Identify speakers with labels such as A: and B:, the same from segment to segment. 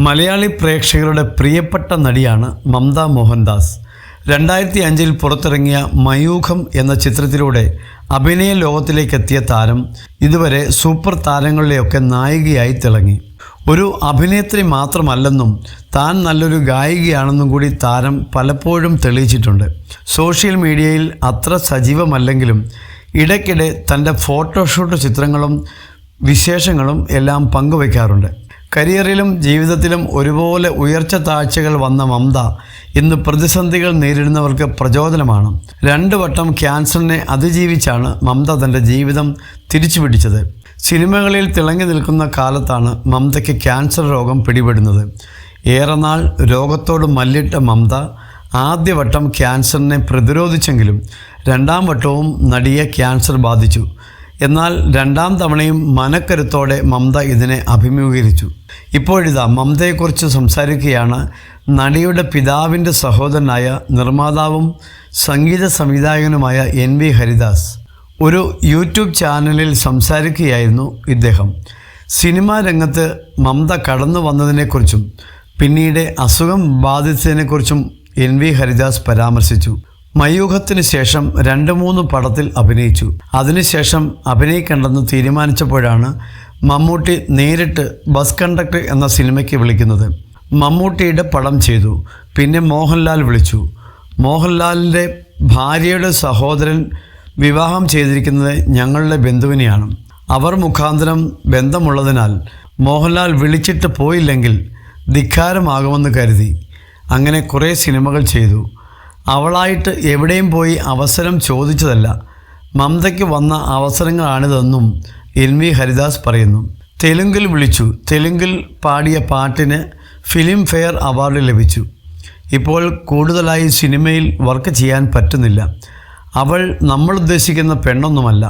A: മലയാളി പ്രേക്ഷകരുടെ പ്രിയപ്പെട്ട നടിയാണ് മമത മോഹൻദാസ്. 2005 പുറത്തിറങ്ങിയ മയൂഖം എന്ന ചിത്രത്തിലൂടെ അഭിനയ ലോകത്തിലേക്കെത്തിയ താരം ഇതുവരെ സൂപ്പർ താരങ്ങളുടെയൊക്കെ നായികയായി തിളങ്ങി. ഒരു അഭിനേത്രി മാത്രമല്ലെന്നും താൻ നല്ലൊരു ഗായികയാണെന്നും കൂടി താരം പലപ്പോഴും തെളിയിച്ചിട്ടുണ്ട്. സോഷ്യൽ മീഡിയയിൽ അത്ര സജീവമല്ലെങ്കിലും ഇടയ്ക്കിടെ തൻ്റെ ഫോട്ടോഷൂട്ട് ചിത്രങ്ങളും വിശേഷങ്ങളും എല്ലാം പങ്കുവയ്ക്കാറുണ്ട്. കരിയറിലും ജീവിതത്തിലും ഒരുപോലെ ഉയർച്ച താഴ്ചകൾ വന്ന മമത ഇന്ന് പ്രതിസന്ധികൾ നേരിടുന്നവർക്ക് പ്രചോദനമാണ്. 2 വട്ടം ക്യാൻസറിനെ അതിജീവിച്ചാണ് മമത തൻ്റെ ജീവിതം തിരിച്ചുപിടിച്ചത്. സിനിമകളിൽ തിളങ്ങി നിൽക്കുന്ന കാലത്താണ് മമതയ്ക്ക് ക്യാൻസർ രോഗം പിടിപെടുന്നത്. ഏറെ നാൾ രോഗത്തോട് മല്ലിട്ട മമത ആദ്യവട്ടം ക്യാൻസറിനെ പ്രതിരോധിച്ചെങ്കിലും 2ാം വട്ടവും നടിയെ ക്യാൻസർ ബാധിച്ചു. എന്നാൽ 2ാം തവണയും മനക്കരുത്തോടെ മമത ഇതിനെ അഭിമുഖീകരിച്ചു. ഇപ്പോഴിതാ മമതയെക്കുറിച്ച് സംസാരിക്കുകയാണ് നടിയുടെ പിതാവിൻ്റെ സഹോദരനായ നിർമ്മാതാവും സംഗീത സംവിധായകനുമായ NV ഹരിദാസ്. ഒരു യൂട്യൂബ് ചാനലിൽ സംസാരിക്കുകയായിരുന്നു ഇദ്ദേഹം. സിനിമാ രംഗത്ത് മമത കടന്നു വന്നതിനെക്കുറിച്ചും പിന്നീട് അസുഖം ബാധിച്ചതിനെക്കുറിച്ചും NV ഹരിദാസ് പരാമർശിച്ചു. മയൂഖത്തിന് ശേഷം 2-3 പടത്തിൽ അഭിനയിച്ചു. അതിനുശേഷം അഭിനയിക്കേണ്ടെന്ന് തീരുമാനിച്ചപ്പോഴാണ് മമ്മൂട്ടി നേരിട്ട് ബസ് കണ്ടക്ടർ എന്ന സിനിമയ്ക്ക് വിളിക്കുന്നത്. മമ്മൂട്ടിയുടെ പടം ചെയ്തു. പിന്നെ മോഹൻലാൽ വിളിച്ചു. മോഹൻലാലിൻ്റെ ഭാര്യയുടെ സഹോദരൻ വിവാഹം ചെയ്തിരിക്കുന്നത് ഞങ്ങളുടെ ബന്ധുവിനെയാണ്. അവർ മുഖാന്തരം ബന്ധമുള്ളതിനാൽ മോഹൻലാൽ വിളിച്ചിട്ട് പോയില്ലെങ്കിൽ ധിക്കാരമാകുമെന്ന് കരുതി അങ്ങനെ കുറേ സിനിമകൾ ചെയ്തു. അവളായിട്ട് എവിടെയും പോയി അവസരം ചോദിച്ചതല്ല, മമതയ്ക്ക് വന്ന അവസരങ്ങളാണിതെന്നും NV ഹരിദാസ് പറയുന്നു. തെലുങ്കിൽ വിളിച്ചു. തെലുങ്കിൽ പാടിയ പാട്ടിന് ഫിലിം ഫെയർ അവാർഡ് ലഭിച്ചു. ഇപ്പോൾ കൂടുതലായി സിനിമയിൽ വർക്ക് ചെയ്യാൻ പറ്റുന്നില്ല. അവൾ നമ്മൾ ഉദ്ദേശിക്കുന്ന പെണ്ണൊന്നുമല്ല.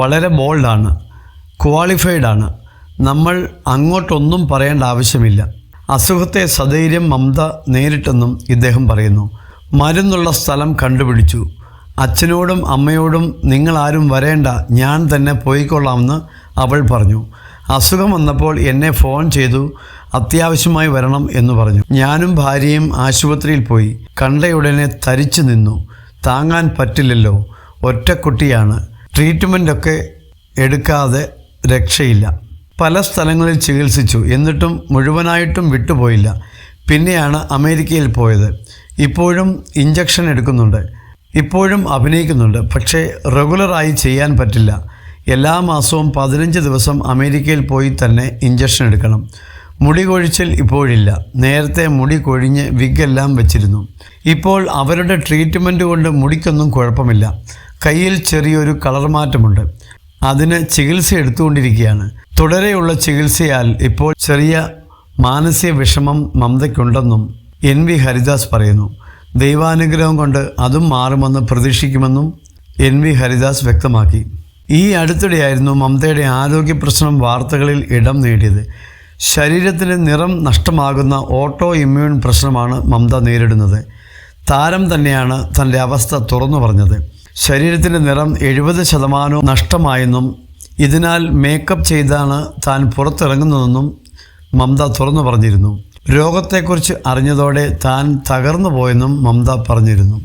A: വളരെ ബോൾഡാണ്, ക്വാളിഫൈഡാണ്. നമ്മൾ അങ്ങോട്ടൊന്നും പറയേണ്ട ആവശ്യമില്ല. അസുഖത്തെ സധൈര്യം മമത നേരിട്ടെന്നും ഇദ്ദേഹം പറയുന്നു. മരുന്നുള്ള സ്ഥലം കണ്ടുപിടിച്ചു. അച്ഛനോടും അമ്മയോടും നിങ്ങളാരും വരേണ്ട, ഞാൻ തന്നെ പോയിക്കൊള്ളാമെന്ന് അവൾ പറഞ്ഞു. അസുഖം വന്നപ്പോൾ എന്നെ ഫോൺ ചെയ്തു, അത്യാവശ്യമായി വരണം എന്ന് പറഞ്ഞു. ഞാനും ഭാര്യയും ആശുപത്രിയിൽ പോയി. കണ്ടയുടനെ തരിച്ചു നിന്നു. താങ്ങാൻ പറ്റില്ലല്ലോ, ഒറ്റക്കുട്ടിയാണ്. ട്രീറ്റ്മെൻറ്റൊക്കെ എടുക്കാതെ രക്ഷയില്ല. പല സ്ഥലങ്ങളിൽ ചികിത്സിച്ചു. എന്നിട്ടും മുഴുവനായിട്ടും വിട്ടുപോയില്ല. പിന്നെയാണ് അമേരിക്കയിൽ പോയത്. ഇപ്പോഴും ഇഞ്ചക്ഷൻ എടുക്കുന്നുണ്ട്. ഇപ്പോഴും അഭിനയിക്കുന്നുണ്ട്. പക്ഷേ റെഗുലറായി ചെയ്യാൻ പറ്റില്ല. എല്ലാ മാസവും 15 ദിവസം അമേരിക്കയിൽ പോയി തന്നെ ഇഞ്ചക്ഷൻ എടുക്കണം. മുടി കൊഴിച്ചിൽ ഇപ്പോഴില്ല. നേരത്തെ മുടി കൊഴിഞ്ഞ് വിഗെല്ലാം വെച്ചിരുന്നു. ഇപ്പോൾ അവരുടെ ട്രീറ്റ്മെൻറ്റ് കൊണ്ട് മുടിക്കൊന്നും കുഴപ്പമില്ല. കയ്യിൽ ചെറിയൊരു കളർ മാറ്റമുണ്ട്. അതിന് ചികിത്സ എടുത്തുകൊണ്ടിരിക്കുകയാണ്. തുടരെയുള്ള ചികിത്സയാൽ ഇപ്പോൾ ചെറിയ മാനസിക വിഷമം മമതയ്ക്കുണ്ടെന്നും NV ഹരിദാസ് പറയുന്നു. ദൈവാനുഗ്രഹം കൊണ്ട് അതും മാറുമെന്ന് പ്രതീക്ഷിക്കുമെന്നും NV ഹരിദാസ് വ്യക്തമാക്കി. ഈ അടുത്തിടെയായിരുന്നു മമതയുടെ ആരോഗ്യ പ്രശ്നം വാർത്തകളിൽ ഇടം നേടിയത്. ശരീരത്തിന് നിറം നഷ്ടമാകുന്ന ഓട്ടോ ഇമ്മ്യൂൺ പ്രശ്നമാണ് മമത നേരിടുന്നത്. താരം തന്നെയാണ് തൻ്റെ അവസ്ഥ തുറന്നു പറഞ്ഞത്. ശരീരത്തിൻ്റെ നിറം 70% നഷ്ടമായെന്നും ഇതിനാൽ മേക്കപ്പ് ചെയ്താണ് താൻ പുറത്തിറങ്ങുന്നതെന്നും മമത തുറന്നു പറഞ്ഞിരുന്നു. രോഗത്തെക്കുറിച്ച് അറിഞ്ഞതോടെ താൻ തകർന്നു പോയെന്നും മമത പറഞ്ഞിരുന്നു.